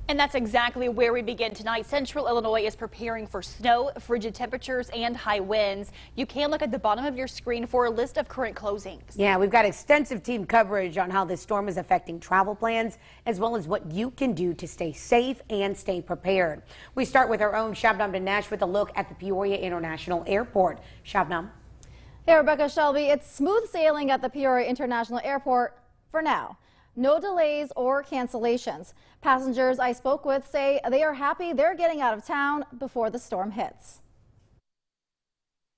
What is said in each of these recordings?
And that's exactly where we begin tonight. Central Illinois is preparing for snow, frigid temperatures, and high winds. You can look at the bottom of your screen for a list of current closings. Yeah, we've got extensive team coverage on how this storm is affecting travel plans, as well as what you can do to stay safe and stay prepared. We start with our own Shabnam Dinesh with a look at the Peoria International Airport. Shabnam. Hey, Rebecca, Shelby, it's smooth sailing at the Peoria International Airport for now. No delays or cancellations. Passengers I spoke with say they are happy they're getting out of town before the storm hits.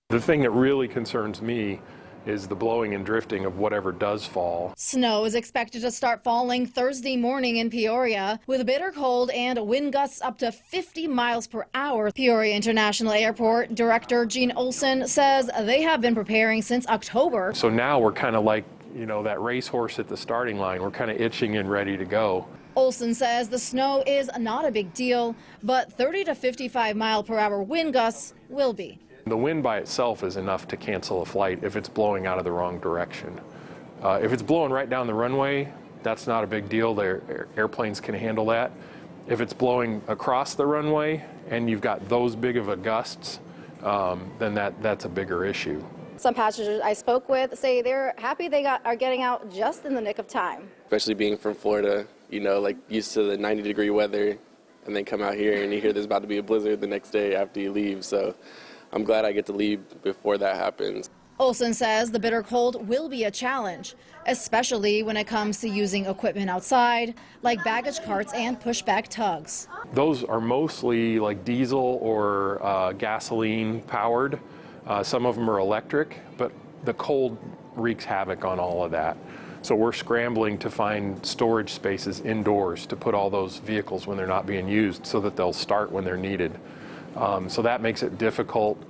The thing that really concerns me is the blowing and drifting of whatever does fall. Snow is expected to start falling Thursday morning in Peoria with bitter cold and wind gusts up to 50 miles per hour. Peoria International Airport Director Gene Olson says they have been preparing since October. So now we're kind of like, you know, that racehorse at the starting line. We're kind of itching and ready to go. Olson says the snow is not a big deal, but 30 to 55 mile per hour wind gusts will be. The wind by itself is enough to cancel a flight if it's blowing out of the wrong direction. If it's blowing right down the runway, that's not a big deal. Airplanes can handle that. If it's blowing across the runway and you've got those big of a gusts, then that's a bigger issue. Some passengers I spoke with say they're happy they are getting out just in the nick of time. Especially being from Florida, you know, like used to the 90-degree weather, and then come out here and you hear there's about to be a blizzard the next day after you leave. So I'm glad I get to leave before that happens. Olson says the bitter cold will be a challenge, especially when it comes to using equipment outside, like baggage carts and pushback tugs. Those are mostly like diesel or gasoline powered. Some of them are electric, but the cold wreaks havoc on all of that. So we're scrambling to find storage spaces indoors to put all those vehicles when they're not being used so that they'll start when they're needed. So that makes it difficult.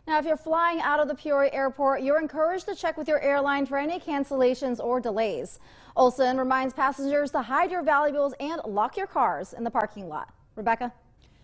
Now, if you're flying out of the Peoria Airport, you're encouraged to check with your airline for any cancellations or delays. Olson reminds passengers to hide your valuables and lock your cars in the parking lot. Rebecca?